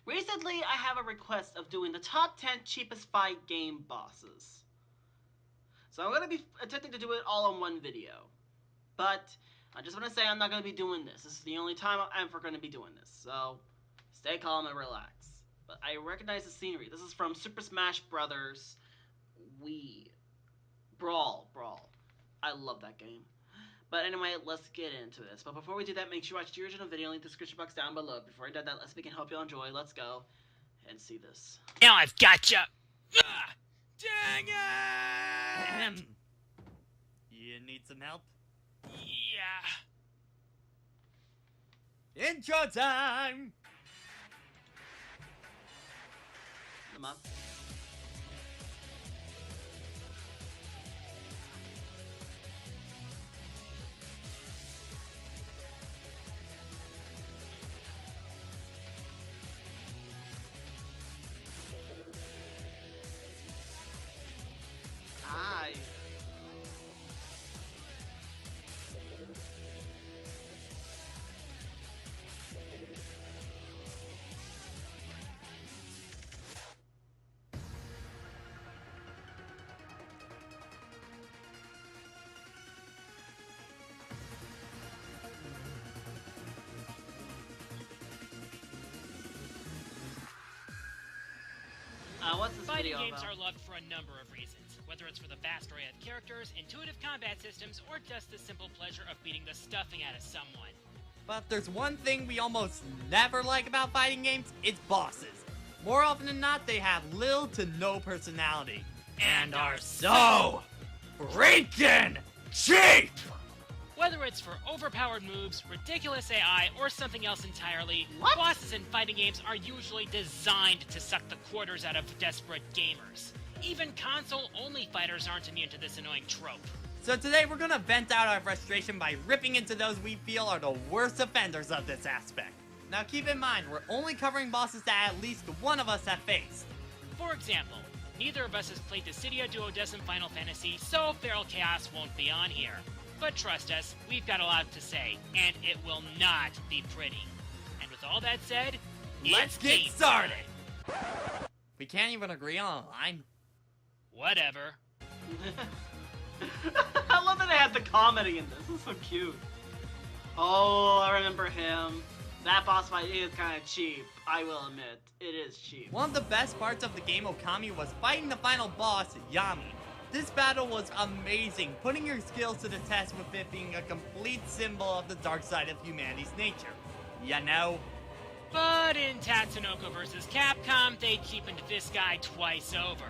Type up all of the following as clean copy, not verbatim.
Recently, I have a request of doing the top 10 cheapest fight game bosses. So I'm going to be attempting to do it all in one video. But I just want to say I'm not going to be doing this. This is the only time I'm ever going to be doing this. So stay calm and relax. But I recognize the scenery. This is from Super Smash Brothers Wii. Brawl. I love that game. But anyway, let's get into this. But before we do that, make sure you watch the original video, link the description box down below. Before I do that, let's begin. Hope you all enjoy. Let's go and see this. Now I've gotcha! Ah, dang it! You need some help? Yeah. Intro time! Come on. Hi. What's this Fighting video games about? are loved for a number of reasons, whether it's for the vast array of characters, intuitive combat systems, or just the simple pleasure of beating the stuffing out of someone. But if there's one thing we almost never like about fighting games, it's bosses. More often than not, they have little to no personality. And are so freaking cheap! Whether it's for overpowered moves, ridiculous AI, or something else entirely, What? bosses in fighting games are usually designed to suck the quarters out of desperate gamers. Even console-only fighters aren't immune to this annoying trope. So today we're gonna vent out our frustration by ripping into those we feel are the worst offenders of this aspect. Now keep in mind, we're only covering bosses that at least one of us have faced. For example, neither of us has played Dissidia Duodecim Final Fantasy, so Feral Chaos won't be on here. But trust us, we've got a lot to say, and it will not be pretty. And with all that said, Let's it's get game started! time. We can't even agree on a line. Whatever. I love that they had the comedy in this. This is so cute. Oh, I remember him. That boss fight is kind of cheap. I will admit, it is cheap. One of the best parts of the game Okami was fighting the final boss, Yami. This battle was amazing, putting your skills to the test with it being a complete symbol of the dark side of humanity's nature. You know? But in Tatsunoko vs. Capcom, they cheapened this guy twice over.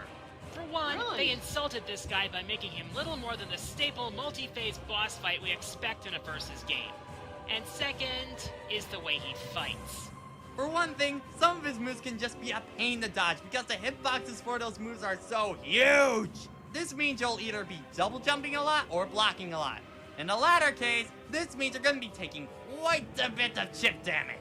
For one, Really? they insulted this guy by making him little more than the staple multi-phase boss fight we expect in a versus game. And second is the way he fights. For one thing, some of his moves can just be a pain to dodge because the hitboxes for those moves are so huge! This means you'll either be double jumping a lot or blocking a lot. In the latter case, this means you're going to be taking quite a bit of chip damage.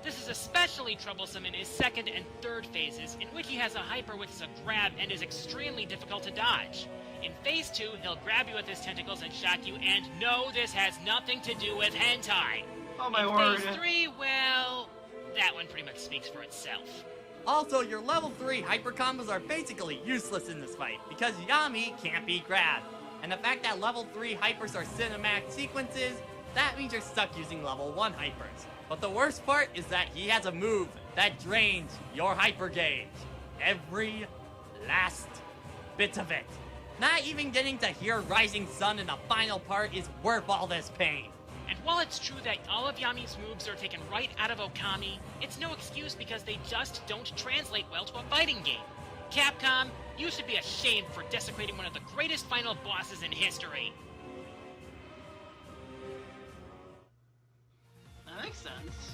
This is especially troublesome in his second and third phases, in which he has a hyper which is a grab and is extremely difficult to dodge. In phase 2, he'll grab you with his tentacles and shock you, and no, this has nothing to do with hentai. Oh my In word. phase 3, well, that one pretty much speaks for itself. Also, your level 3 hyper combos are basically useless in this fight because Yami can't be grabbed. And the fact that level 3 hypers are cinematic sequences, that means you're stuck using level 1 hypers. But the worst part is that he has a move that drains your hyper gauge. Every last bit of it. Not even getting to hear Rising Sun in the final part is worth all this pain. And while it's true that all of Yami's moves are taken right out of Okami, it's no excuse because they just don't translate well to a fighting game. Capcom, you should be ashamed for desecrating one of the greatest final bosses in history. That makes sense.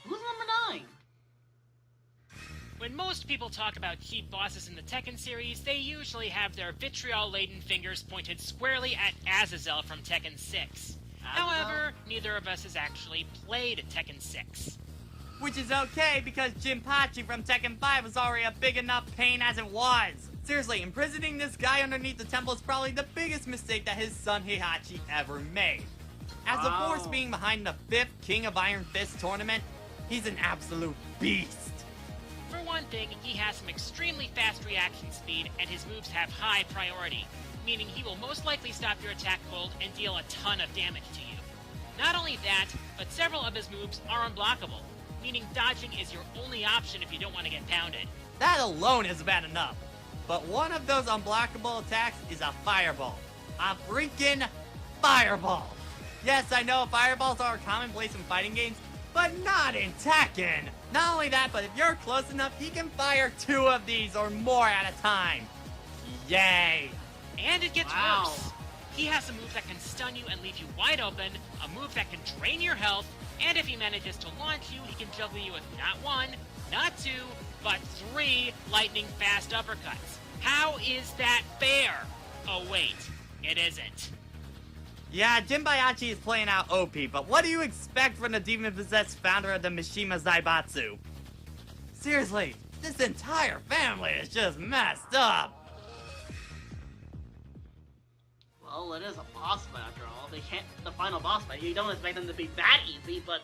Who's number 9? When most people talk about cheap bosses in the Tekken series, they usually have their vitriol-laden fingers pointed squarely at Azazel from Tekken 6. However, neither of us has actually played Tekken 6. Which is okay because Jinpachi from Tekken 5 was already a big enough pain as it was. Seriously, imprisoning this guy underneath the temple is probably the biggest mistake that his son Heihachi ever made. As a force Wow. being behind the 5th King of Iron Fist tournament, he's an absolute beast. For one thing, he has some extremely fast reaction speed, and his moves have high priority, meaning he will most likely stop your attack cold and deal a ton of damage to you. Not only that, but several of his moves are unblockable, meaning dodging is your only option if you don't want to get pounded. That alone is bad enough. But one of those unblockable attacks is a fireball. A freaking fireball! Yes, I know fireballs are commonplace in fighting games, but not in Tekken! Not only that, but if you're close enough, he can fire 2 of these or more at a time. Yay! And it gets Wow. worse. He has a move that can stun you and leave you wide open, a move that can drain your health, and if he manages to launch you, he can juggle you with not 1, not 2, but 3 lightning-fast uppercuts. How is that fair? Oh wait, it isn't. Yeah, Jinbayashi is playing out OP, but what do you expect from the demon-possessed founder of the Mishima Zaibatsu? Seriously, this entire family is just messed up. Well, it is a boss fight after all. They can't. The final boss fight. You don't expect them to be that easy, but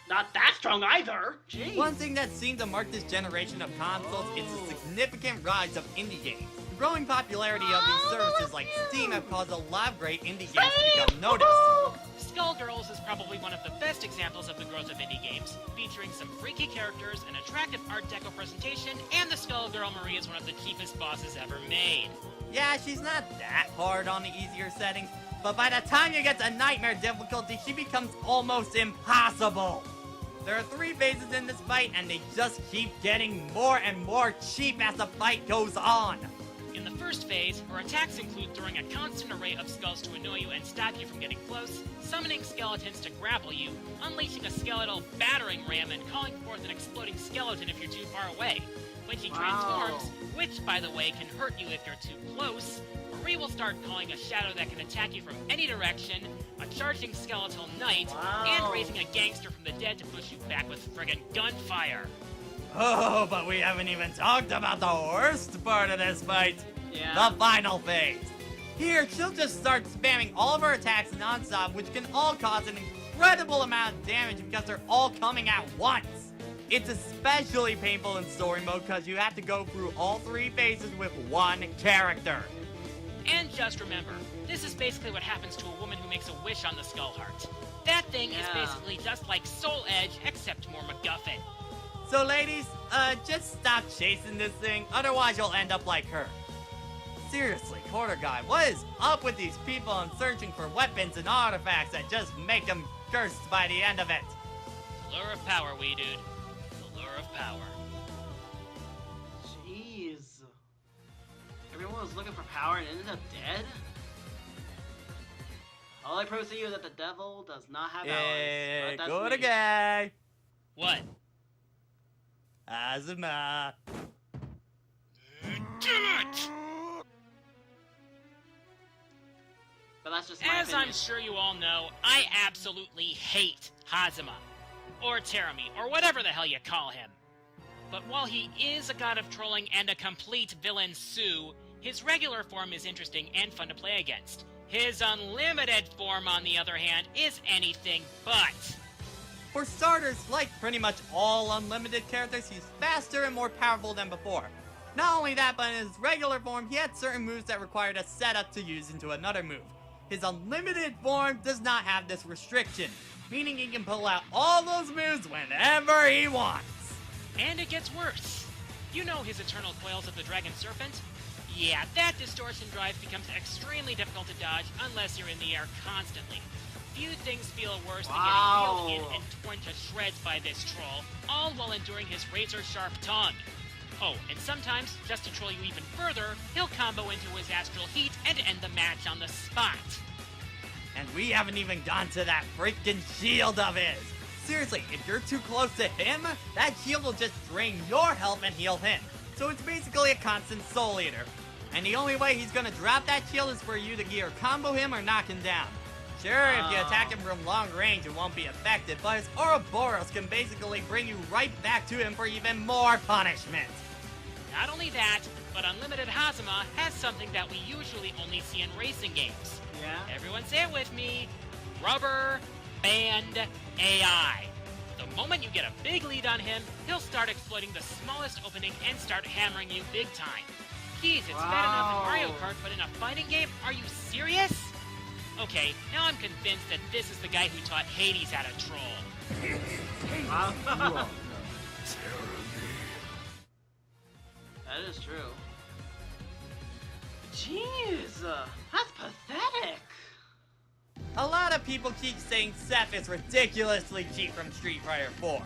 not that strong either. Jeez. One thing that seemed to mark this generation of consoles is the significant rise of indie games. The growing popularity of these services like Steam have caused a lot of great indie games to become noticed. Skullgirls is probably one of the best examples of the growth of indie games, featuring some freaky characters, an attractive Art Deco presentation, and the Skullgirl Marie is one of the cheapest bosses ever made. Yeah, she's not that hard on the easier settings, but by the time you get to Nightmare difficulty, she becomes almost impossible. There are 3 phases in this fight, and they just keep getting more and more cheap as the fight goes on. In the first phase, her attacks include throwing a constant array of skulls to annoy you and stop you from getting close, summoning skeletons to grapple you, unleashing a skeletal battering ram, and calling forth an exploding skeleton if you're too far away. When she transforms, which, by the way, can hurt you if you're too close, Marie will start calling a shadow that can attack you from any direction, a charging skeletal knight, and raising a gangster from the dead to push you back with friggin' gunfire. Oh, but we haven't even talked about the worst part of this fight. Yeah. The final phase. Here, she'll just start spamming all of her attacks non-stop, which can all cause an incredible amount of damage because they're all coming at once. It's especially painful in story mode because you have to go through all 3 phases with one character. And just remember, this is basically what happens to a woman who makes a wish on the Skull Heart. That thing is basically just like Soul Edge, except more MacGuffin. So ladies, just stop chasing this thing, otherwise you'll end up like her. Seriously, Quarter Guy, what is up with these people and searching for weapons and artifacts that just make them cursed by the end of it? The lure of power, wee dude. The lure of power. Jeez. Everyone was looking for power and ended up dead? All I prove to you is that the devil does not have Yeah, allies. But that's Quarter me. Guy. What? Azuma. Damn it! But that's just my As opinion. I'm sure you all know, I absolutely hate Hazama. Or Terami, or whatever the hell you call him. But while he is a god of trolling and a complete villain Sue, his regular form is interesting and fun to play against. His unlimited form, on the other hand, is anything but. For starters, like pretty much all unlimited characters, he's faster and more powerful than before. Not only that, but in his regular form, he had certain moves that required a setup to use into another move. His unlimited form does not have this restriction, meaning he can pull out all those moves whenever he wants. And it gets worse. You know his eternal coils of the Dragon Serpent? Yeah, that distortion drive becomes extremely difficult to dodge unless you're in the air constantly. Few things feel worse than Wow. getting reeled in and torn to shreds by this troll, all while enduring his razor-sharp tongue. Oh, and sometimes, just to troll you even further, he'll combo into his astral heat and end the match on the spot. And we haven't even gone to that freaking shield of his. Seriously, if you're too close to him, that shield will just drain your health and heal him. So it's basically a constant soul eater. And the only way he's gonna drop that shield is for you to either combo him or knock him down. Sure, if you attack him from long range, it won't be effective, but his Ouroboros can basically bring you right back to him for even more punishment. Not only that, but Unlimited Hazama has something that we usually only see in racing games. Yeah? Everyone say it with me. Rubber Band AI. The moment you get a big lead on him, he'll start exploiting the smallest opening and start hammering you big time. Geez, it's bad enough in Mario Kart, but in a fighting game? Are you serious? Okay, now I'm convinced that this is the guy who taught Hades how to troll. That is true. Jeez, that's pathetic. A lot of people keep saying Seth is ridiculously cheap from Street Fighter 4.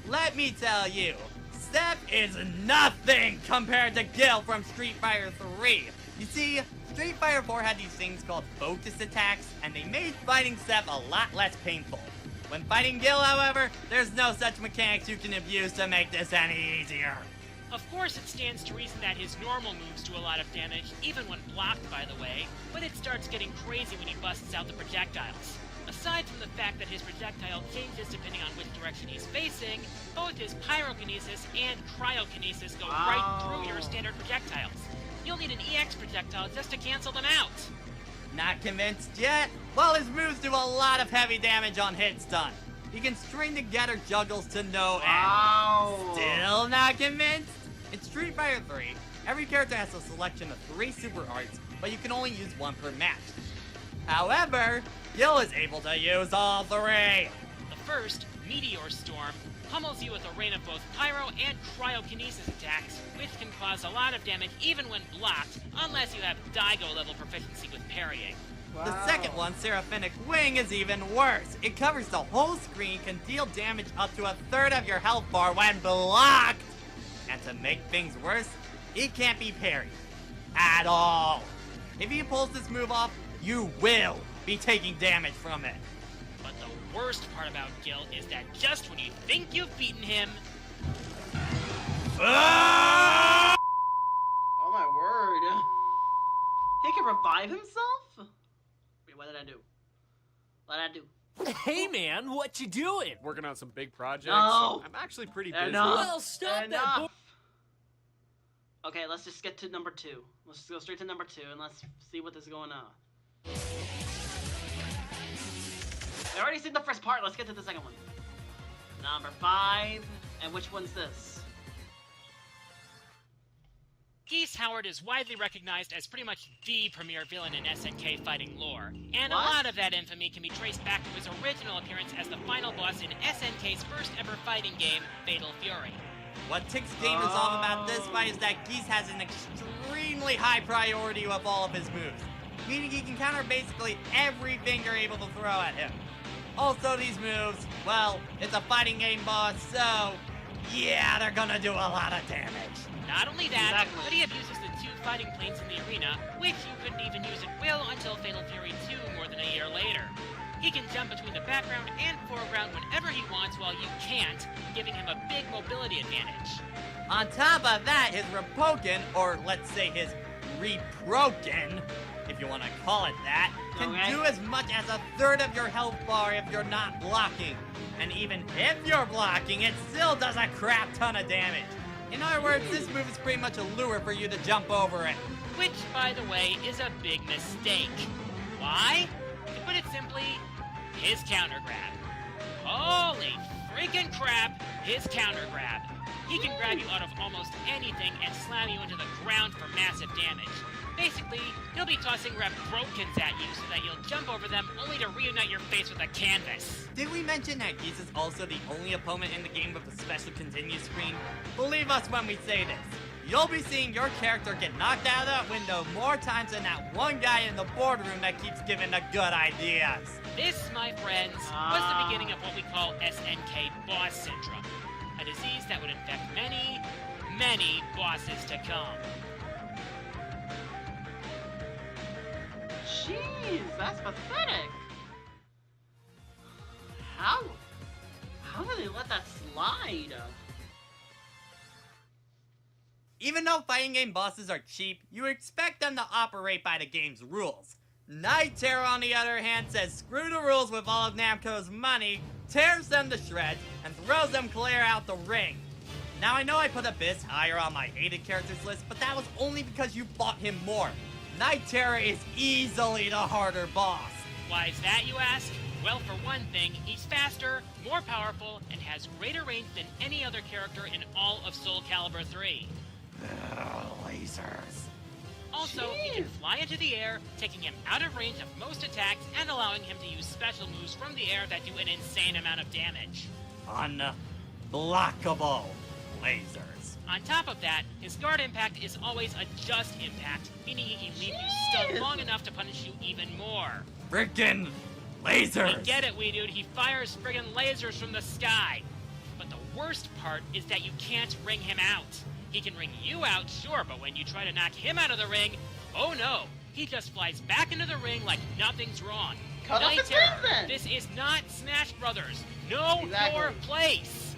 Let me tell you, Seth is nothing compared to Gil from Street Fighter 3. You see, Street Fighter 4 had these things called focus attacks, and they made fighting Seth a lot less painful. When fighting Gil, however, there's no such mechanics you can abuse to make this any easier. Of course, it stands to reason that his normal moves do a lot of damage, even when blocked, by the way, but it starts getting crazy when he busts out the projectiles. Aside from the fact that his projectile changes depending on which direction he's facing, both his pyrokinesis and cryokinesis go right through your standard projectiles. You'll need an EX projectile just to cancel them out. Not convinced yet? Well, his moves do a lot of heavy damage on hit stun. He can string together juggles to no end. Still not convinced? In Street Fighter 3, every character has a selection of 3 super arts, but you can only use 1 per match. However, Gil is able to use all 3. The first, Meteor Storm, pummels you with a rain of both pyro and cryokinesis attacks, which can cause a lot of damage even when blocked, unless you have Daigo level proficiency with parrying. The second one, Seraphinic Wing, is even worse. It covers the whole screen, can deal damage up to 1/3 of your health bar when blocked. And to make things worse, it can't be parried. At all. If he pulls this move off, you will be taking damage from it. But the worst part about Gil is that just when you think you've beaten him... Oh my word. He can revive himself? Wait, what did I do? What did I do? Hey man, what you doing? Working on some big projects. No. I'm actually pretty busy. Enough. Well, stop that. Enough. Okay, let's just get to number 2. Let's just go straight to number 2 and let's see what is going on. I already seen the first part, let's get to the second one. Number 5, and which one's this? Geese Howard is widely recognized as pretty much the premier villain in SNK fighting lore, and What? a lot of that infamy can be traced back to his original appearance as the final boss in SNK's first ever fighting game, Fatal Fury. What ticks gamers off about this fight is that Geese has an extremely high priority with all of his moves, meaning he can counter basically everything you're able to throw at him. Also, these moves, well, it's a fighting game boss, so yeah, they're gonna do a lot of damage. Not only that, Exactly. but he abuses the 2 fighting planes in the arena, which you couldn't even use at will until Fatal Fury 2 more than a year later. He can jump between the background and foreground whenever he wants while you can't, giving him a big mobility advantage. On top of that, his Repoken, or let's say his Reproken, if you want to call it that, can Okay. do as much as 1/3 of your health bar if you're not blocking. And even if you're blocking, it still does a crap ton of damage. In other words, this move is pretty much a lure for you to jump over it. Which, by the way, is a big mistake. Why? To put it simply, his counter grab. Holy freaking crap, his counter grab. He can grab you out of almost anything and slam you into the ground for massive damage. Basically, he'll be tossing Reprokins at you so that you'll jump over them only to reunite your face with a canvas. Did we mention that Geese is also the only opponent in the game with a special continue screen? Believe us when we say this. You'll be seeing your character get knocked out of that window more times than that one guy in the boardroom that keeps giving the good ideas. This, my friends, was the beginning of what we call SNK Boss Syndrome. A disease that would infect many, many bosses to come. Jeez, that's pathetic. How did they let that slide? Even though fighting game bosses are cheap, you expect them to operate by the game's rules. Night Terror, on the other hand, says screw the rules with all of Namco's money, tears them to shreds, and throws them clear out the ring. Now I know I put Abyss higher on my hated characters list, but that was only because you fought him more. Night Terror is easily the harder boss. Why is that, you ask? Well, for one thing, he's faster, more powerful, and has greater range than any other character in all of Soul Calibur 3. Lasers. Also, he can fly into the air, taking him out of range of most attacks and allowing him to use special moves from the air that do an insane amount of damage. Unblockable lasers. On top of that, his guard impact is always a just impact, meaning he can leave you stunned long enough to punish you even more. Frickin' lasers! We get it, wee dude, he fires friggin' lasers from the sky. But the worst part is that you can't ring him out. He can ring you out, sure, but when you try to knock him out of the ring, oh no, he just flies back into the ring like nothing's wrong. Cut off Night his Terror, movement. this is not Smash Brothers. Know Exactly. your place.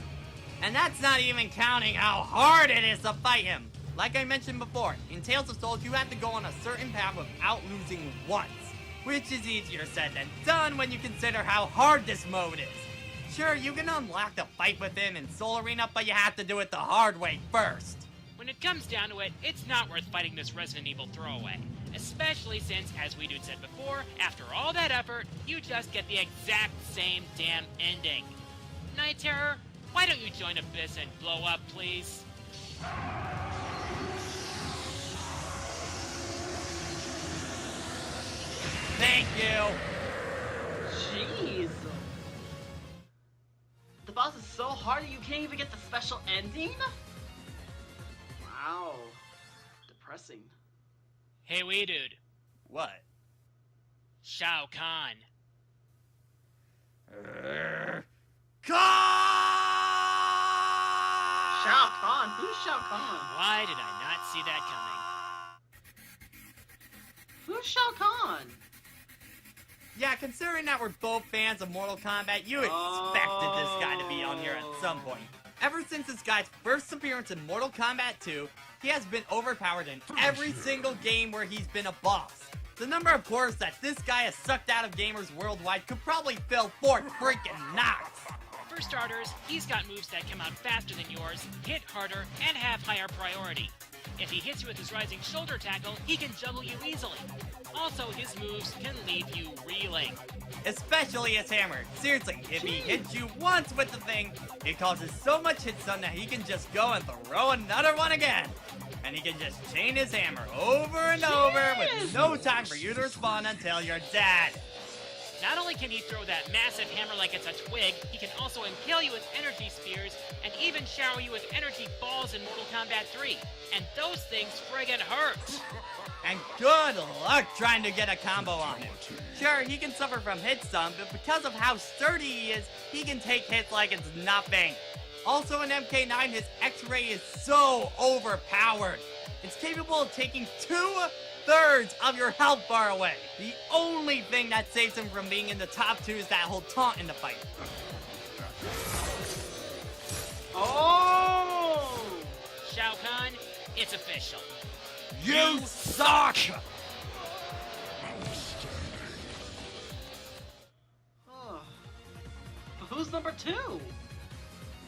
And that's not even counting how hard it is to fight him. Like I mentioned before, in Tales of Souls, you have to go on a certain path without losing once, which is easier said than done when you consider how hard this mode is. Sure, you can unlock the fight with him in Soul Arena, but you have to do it the hard way first. When it comes down to it, it's not worth fighting this Resident Evil throwaway. Especially since, as we dude said before, after all that effort, you just get the exact same damn ending. Night Terror, why don't you join Abyss and blow up, please? Thank you. Jeez. The boss is so hard that you can't even get the special ending? Wow. Depressing. Hey, wee dude. What? Shao Kahn. Shao Kahn? Who's Shao Kahn? Why did I not see that coming? Who's Shao Kahn? Yeah, considering that we're both fans of Mortal Kombat, you expected this guy to be on here at some point. Ever since this guy's first appearance in Mortal Kombat 2, he has been overpowered in every single game where he's been a boss. The number of cores that this guy has sucked out of gamers worldwide could probably fill Fort freaking Knox. For starters, he's got moves that come out faster than yours, hit harder, and have higher priority. If he hits you with his rising shoulder tackle, he can juggle you easily. Also, his moves can leave you reeling. Especially his hammer. Seriously, if he hits you once with the thing, it causes so much hit stun that he can just go and throw another one again. And he can just chain his hammer over and over with no time for you to respond until you're dead. Not only can he throw that massive hammer like it's a twig, he can also impale you with energy spears, and even shower you with energy balls in Mortal Kombat 3. And those things friggin' hurt! And good luck trying to get a combo on him. Sure, he can suffer from hit stun, but because of how sturdy he is, he can take hits like it's nothing. Also in MK9, his X-Ray is so overpowered. It's capable of taking 2/3 of your health bar away. The only thing that saves him from being in the top 2 is that whole taunt in the fight. Oh! Shao Kahn, it's official. You suck! Oh. But who's number 2?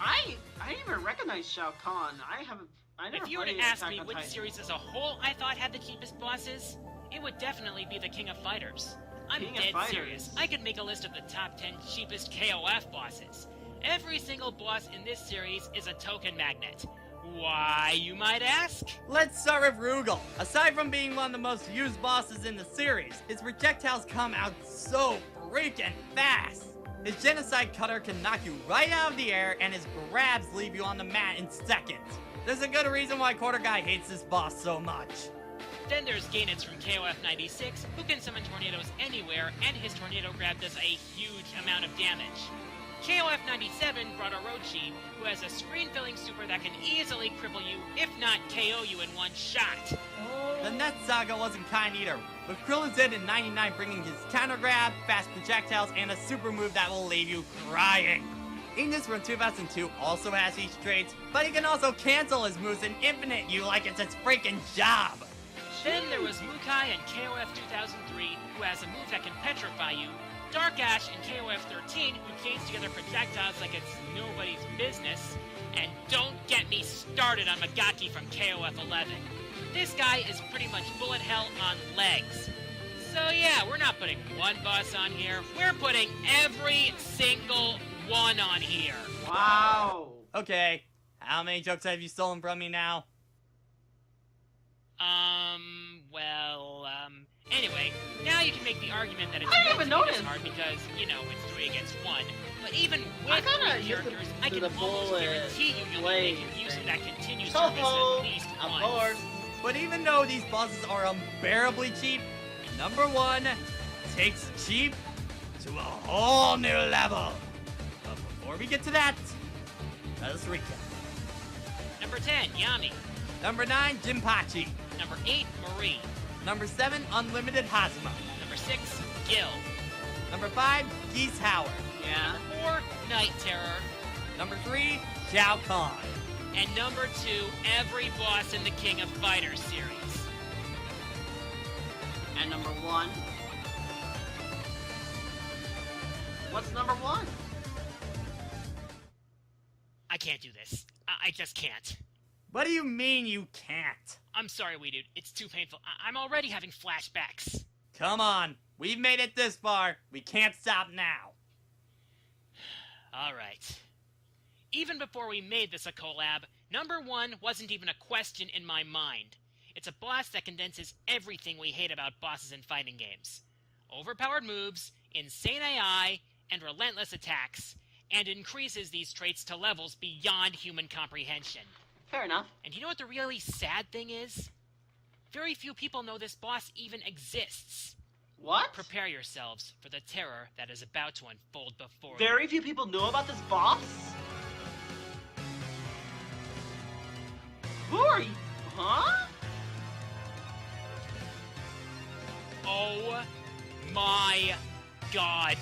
I didn't even recognize Shao Kahn. I never If you were to played ask Attack me on which Titan. series as a whole I thought had the cheapest bosses, it would definitely be the King of Fighters. I'm King of dead Fighters. serious. I could make a list of the top 10 cheapest KOF bosses. Every single boss in this series is a token magnet. Why, you might ask? Let's start with Rugal. Aside from being one of the most used bosses in the series, his projectiles come out so freaking fast. His Genocide Cutter can knock you right out of the air, and his grabs leave you on the mat in seconds. There's a good reason why Quarter Guy hates this boss so much. Then there's Gainitz from KOF 96, who can summon tornadoes anywhere, and his tornado grab does a huge amount of damage. KOF 97 brought Orochi, who has a screen-filling super that can easily cripple you, if not KO you in one shot. The Net Saga wasn't kind either, with Krillin Zed in 99 bringing his counter grab, fast projectiles, and a super move that will leave you crying. Ignis from 2002 also has these traits, but he can also cancel his moves and infinite you like it's his freaking job. Then there was Mukai in KOF 2003, who has a move that can petrify you, Dark Ash in KOF 13, who chains together projectiles like it's nobody's business, and don't get me started on Magaki from KOF 11. This guy is pretty much bullet hell on legs. So So yeah, we're not putting one boss on here. We're putting every single one on here. Wow. Okay, how many jokes have you stolen from me now? Anyway, now you can make the argument that it's I didn't even meant to be this notice. hard because, you know, it's 3 against 1. But even I with kinda 3 used characters, to I do can the almost bullet guarantee you'll be blade making use of thing. that continuous Ho service ho, at least of once. course. But even though these bosses are unbearably cheap, number 1 takes cheap to a whole new level. But before we get to that, let's recap. Number 10, Yami. Number 9, Jinpachi. Number 8, Marie. Number 7, Unlimited Hazuma. Number 6, Gil. Number 5, Geese Howard. Yeah. Number 4, Night Terror. Number 3, Shao Kahn. And number 2, every boss in the King of Fighters series. And number 1. What's number 1? I can't do this. I just can't. What do you mean you can't? I'm sorry, wee dude. It's too painful. I'm already having flashbacks. Come on, we've made it this far. We can't stop now. Alright. Even before we made this a collab, number 1 wasn't even a question in my mind. It's a boss that condenses everything we hate about bosses in fighting games. Overpowered moves, insane AI, and relentless attacks, and increases these traits to levels beyond human comprehension. Fair enough. And you know what the really sad thing is? Very few people know this boss even exists. What? Prepare yourselves for the terror that is about to unfold before you. Very few people know about this boss? Who are you? Huh? Oh my god.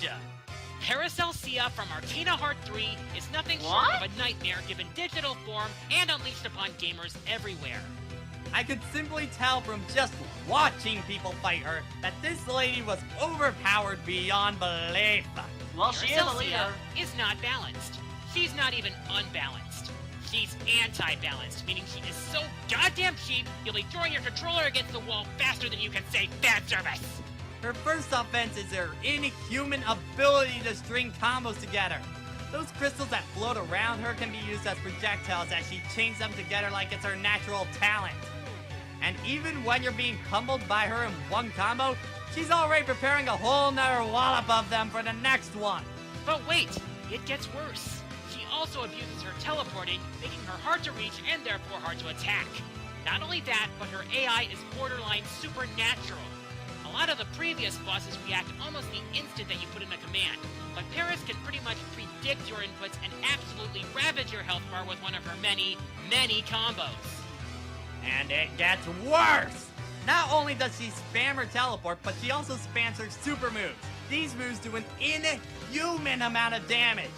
Paracelsia from Arcana Heart 3 is nothing short What? of a nightmare given digital form and unleashed upon gamers everywhere. I could simply tell from just watching people fight her that this lady was overpowered beyond belief. Well, she is a Paracelsia leader. is not balanced. She's not even unbalanced. She's anti-balanced, meaning she is so goddamn cheap, you'll be throwing your controller against the wall faster than you can say fan service. Her first offense is her inhuman ability to string combos together. Those crystals that float around her can be used as projectiles as she chains them together like it's her natural talent. And even when you're being pummeled by her in one combo, she's already preparing a whole nother wallop of them for the next one. But wait, it gets worse. She also abuses her teleporting, making her hard to reach and therefore hard to attack. Not only that, but her AI is borderline supernatural. A lot of the previous bosses react almost the instant that you put in a command, but Paris can pretty much predict your inputs and absolutely ravage your health bar with one of her many, many combos. And it gets worse! Not only does she spam her teleport, but she also spams her super moves. These moves do an inhuman amount of damage.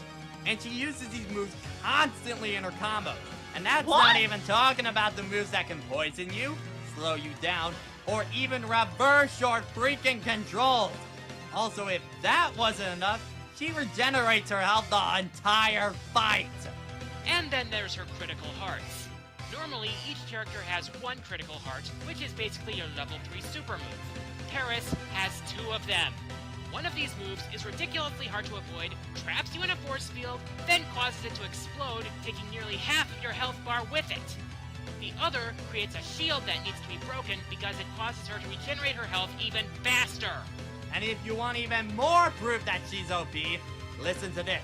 And she uses these moves constantly in her combos. And that's What? not even talking about the moves that can poison you, slow you down, or even reverse your freaking controls. Also, if that wasn't enough, she regenerates her health the entire fight. And then there's her critical hearts. Normally, each character has one critical heart, which is basically your level 3 super move. Paris has 2 of them. One of these moves is ridiculously hard to avoid, traps you in a force field, then causes it to explode, taking nearly half of your health bar with it. The other creates a shield that needs to be broken because it causes her to regenerate her health even faster. And if you want even more proof that she's OP, listen to this.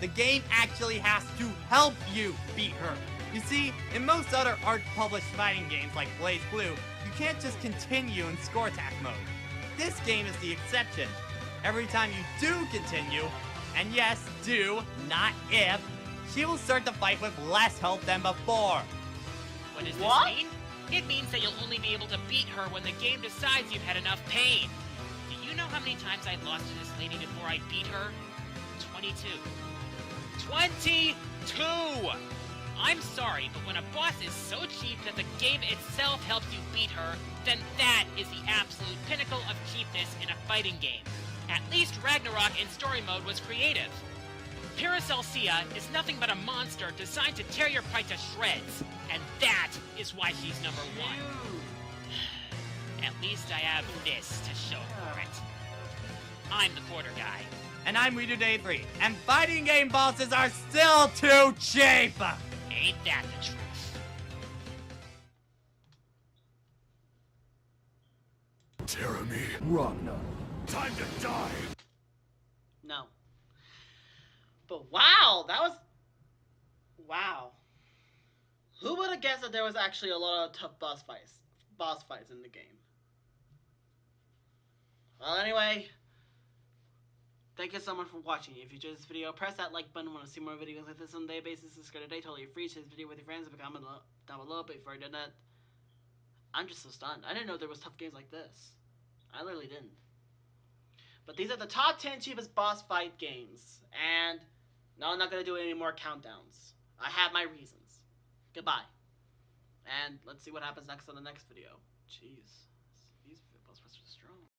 The game actually has to help you beat her. You see, in most other art-published fighting games like Blaze Blue, you can't just continue in score attack mode. This game is the exception. Every time you do continue, and yes, do, not if, she will start the fight with less health than before. What does What? this mean? It means that you'll only be able to beat her when the game decides you've had enough pain. Do you know how many times I lost to this lady before I beat her? 22. 22! I'm sorry, but when a boss is so cheap that the game itself helps you beat her, then that is the absolute pinnacle of cheapness in a fighting game. At least Ragnarok in story mode was creative. Paracelsia is nothing but a monster designed to tear your pride to shreds, and that is why she's number 1. At least I have this to show for it. I'm the quarter guy. And I'm Reader Day 3, and fighting game bosses are still too cheap! Ain't that the truth? Jeremy, Ragnar, time to die! No. But wow, that was... Wow. Who would have guessed that there was actually a lot of tough boss fights in the game? Well, anyway, thank you so much for watching. If you enjoyed this video, press that like button. Want to see more videos like this on a daily basis? Subscribe today, totally free. Share this video with your friends. Leave a comment down below. But before I do that, I'm just so stunned. I didn't know there was tough games like this. I literally didn't. But these are the top 10 cheapest boss fight games. And no, I'm not going to do any more countdowns. I have my reasons. Goodbye. And let's see what happens next on the next video. Jeez.